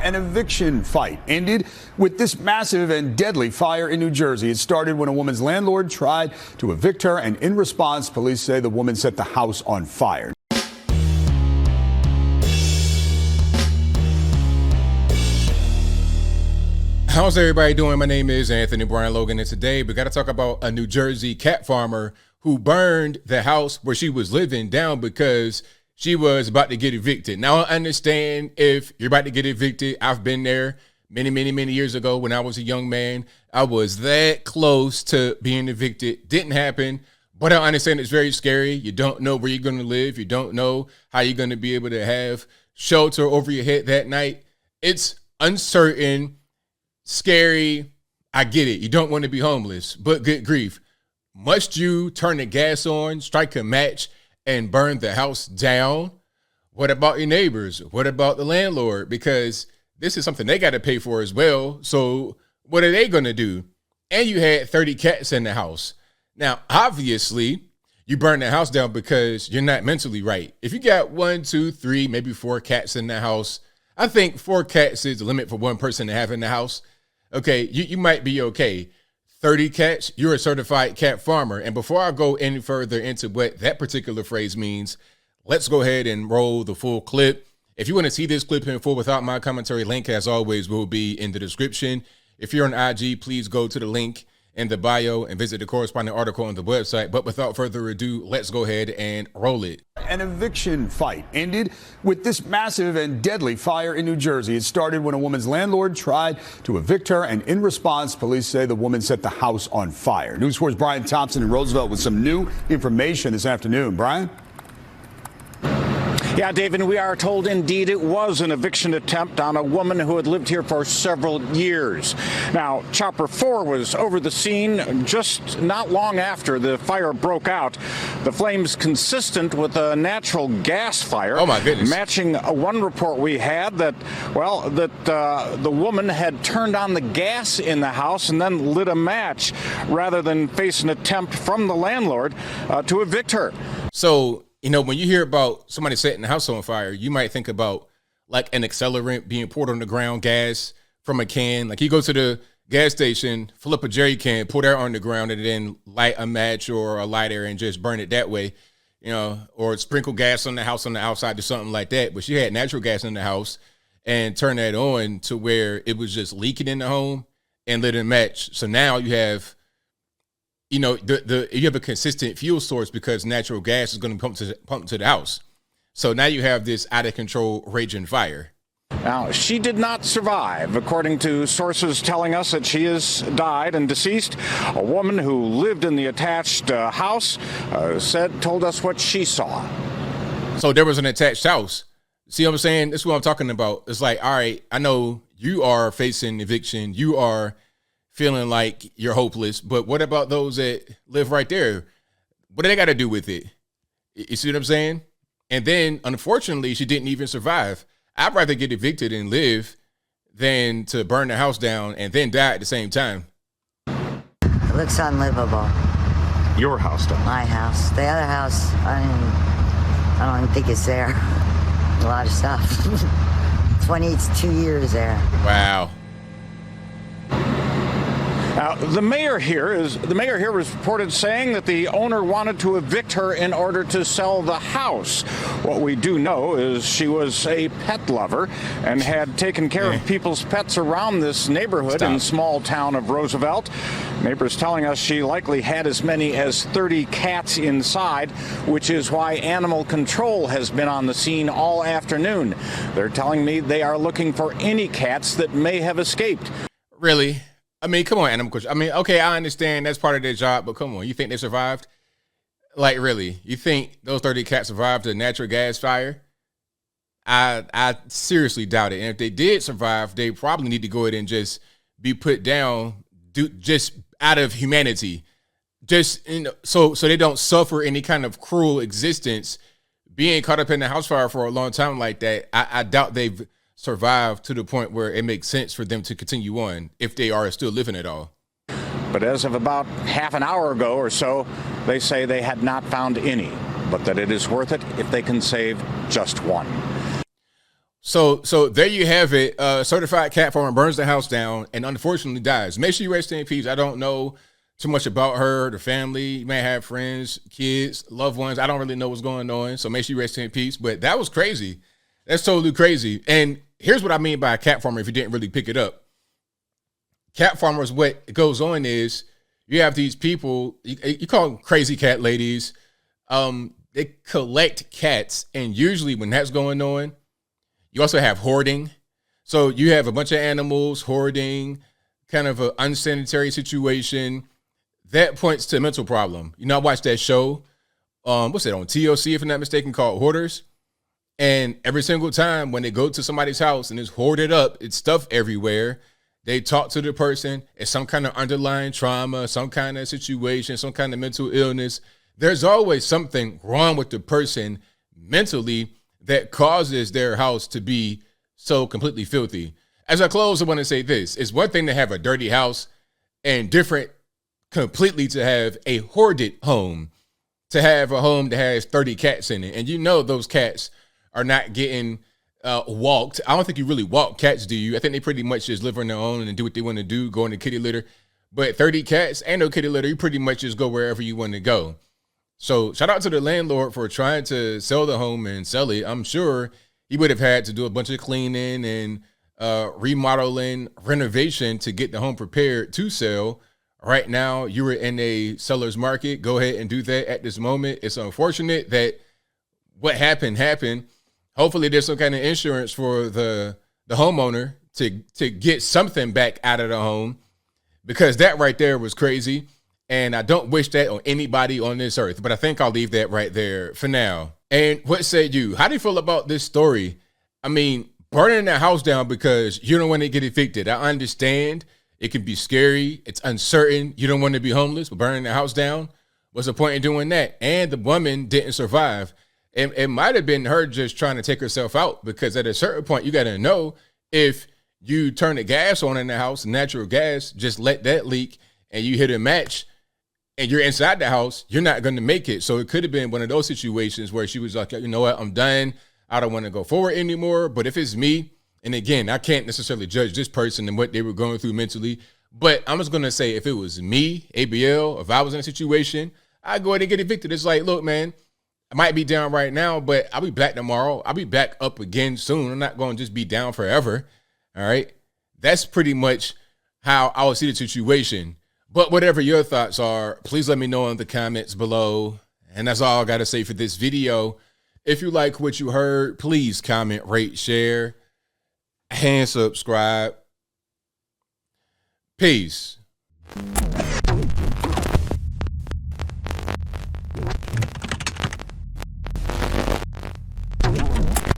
An eviction fight ended with this massive and deadly fire in New Jersey. It started when a woman's landlord tried to evict her, and in response, police say the woman set the house on fire. How's everybody doing? My name is Anthony Brian Logan, and today we got to talk about a New Jersey cat farmer who burned the house where she was living down because she was about to get evicted. Now, I understand if you're about to get evicted. I've been there many years ago when I was a young man. I was that close to being evicted. Didn't happen, but I understand it's very scary. You don't know where you're going to live. You don't know how you're going to be able to have shelter over your head that night. It's uncertain, scary. I get it. You don't want to be homeless, but good grief. Must you turn the gas on, strike a match, and burn the house down? What about your neighbors? What about the landlord? Because this is something they got to pay for as well. So what are they going to do? And you had 30 cats in the house. Now, obviously, you burned the house down because you're not mentally right. If you got 1, 2, 3, maybe 4 cats in the house, I think 4 cats is the limit for one person to have in the house. Okay, you might be okay. 30 cats, you're a certified cat farmer. And before I go any further into what that particular phrase means, let's go ahead and roll the full clip. If you want to see this clip in full without my commentary, link as always will be in the description. If you're on IG, please go to the link in the bio and visit the corresponding article on the website. But without further ado, let's go ahead and roll it. An eviction fight ended with this massive and deadly fire in New Jersey. It started when a woman's landlord tried to evict her, and in response, police say the woman set the house on fire. News 4's Brian Thompson in Roosevelt with some new information this afternoon. Brian? Yeah, David, we are told indeed it was an eviction attempt on a woman who had lived here for several years. Now, Chopper 4 was over the scene just not long after the fire broke out. The flames consistent with a natural gas fire. Oh, my goodness. Matching one report we had that, well, the woman had turned on the gas in the house and then lit a match rather than face an attempt from the landlord to evict her. So, you know, when you hear about somebody setting the house on fire, you might think about like an accelerant being poured on the ground, gas from a can. Like you go to the gas station, fill up a jerry can, pour that on the ground, and then light a match or a lighter and just burn it that way, you know, or sprinkle gas on the house on the outside or something like that. But she had natural gas in the house and turned that on to where it was just leaking in the home and lit a match. So now you have, you know, you have a consistent fuel source because natural gas is going to pump to the house. So now you have this out of control raging fire. Now, she did not survive, according to sources telling us that she has died and deceased. A woman who lived in the attached house told us what she saw. So there was an attached house. See what I'm saying? This is what I'm talking about. It's like, all right, I know you are facing eviction. You are feeling like you're hopeless, but what about those that live right there? What do they got to do with it? You see what I'm saying? And then, unfortunately, she didn't even survive. I'd rather get evicted and live than to burn the house down and then die at the same time. It looks unlivable. Your house does. My house. The other house, I don't even think it's there. A lot of stuff. 22 years there. Wow. The mayor here was reported saying that the owner wanted to evict her in order to sell the house. What we do know is she was a pet lover and had taken care of people's pets around this neighborhood in small town of Roosevelt. Neighbors telling us she likely had as many as 30 cats inside, which is why animal control has been on the scene all afternoon. They're telling me they are looking for any cats that may have escaped. Really? I mean, come on, animal control. I mean, okay, I understand that's part of their job, but come on, you think they survived? Like, really? You think those 30 cats survived a natural gas fire? I seriously doubt it. And if they did survive, they probably need to go ahead and just be put down, just out of humanity, just so they don't suffer any kind of cruel existence being caught up in the house fire for a long time like that. I doubt they've survive to the point where it makes sense for them to continue on if they are still living at all. But as of about half an hour ago or so, they say they had not found any, but that it is worth it if they can save just one. So there you have it. Certified cat farmer burns the house down and unfortunately dies. Make sure you rest in peace. I don't know too much about her, the family. You may have friends, kids, loved ones. I don't really know what's going on. So make sure you rest in peace. But that was crazy. That's totally crazy. And here's what I mean by a cat farmer if you didn't really pick it up. Cat farmers, what goes on is you have these people, you call them crazy cat ladies. They collect cats. And usually when that's going on, you also have hoarding. So you have a bunch of animals, hoarding, kind of an unsanitary situation. That points to a mental problem. You know, I watched that show, what's it on TLC, if I'm not mistaken, called Hoarders. And every single time when they go to somebody's house and it's hoarded up, it's stuff everywhere. They talk to the person. It's some kind of underlying trauma, some kind of situation, some kind of mental illness. There's always something wrong with the person mentally that causes their house to be so completely filthy. As I close, I want to say this. It's one thing to have a dirty house and different completely to have a hoarded home, to have a home that has 30 cats in it. And you know those cats are not getting walked. I don't think you really walk cats, do you? I think they pretty much just live on their own and do what they want to do, go in the kitty litter. But 30 cats, ain't no kitty litter. You pretty much just go wherever you want to go. So shout out to the landlord for trying to sell the home and sell it. I'm sure he would have had to do a bunch of cleaning and remodeling, renovation to get the home prepared to sell. Right now, you were in a seller's market. Go ahead and do that at this moment. It's unfortunate that what happened. Hopefully there's some kind of insurance for the homeowner to get something back out of the home, because that right there was crazy. And I don't wish that on anybody on this earth, but I think I'll leave that right there for now. And what say you? How do you feel about this story? I mean, burning that house down because you don't want to get evicted. I understand it can be scary. It's uncertain. You don't want to be homeless, but burning the house down, what's the point in doing that? And the woman didn't survive. It might have been her just trying to take herself out, because at a certain point, you got to know if you turn the gas on in the house, natural gas, just let that leak and you hit a match, and you're inside the house, you're not going to make it. So it could have been one of those situations where she was like, you know what, I'm done. I don't want to go forward anymore. But if it's me, and again, I can't necessarily judge this person and what they were going through mentally, but I'm just going to say if it was me, ABL, if I was in a situation, I'd go ahead and get evicted. It's like, look, man, I might be down right now, but I'll be back tomorrow. I'll be back up again soon. I'm not going to just be down forever. All right. That's pretty much how I would see the situation. But whatever your thoughts are, please let me know in the comments below. And that's all I got to say for this video. If you like what you heard, please comment, rate, share, and subscribe. Peace.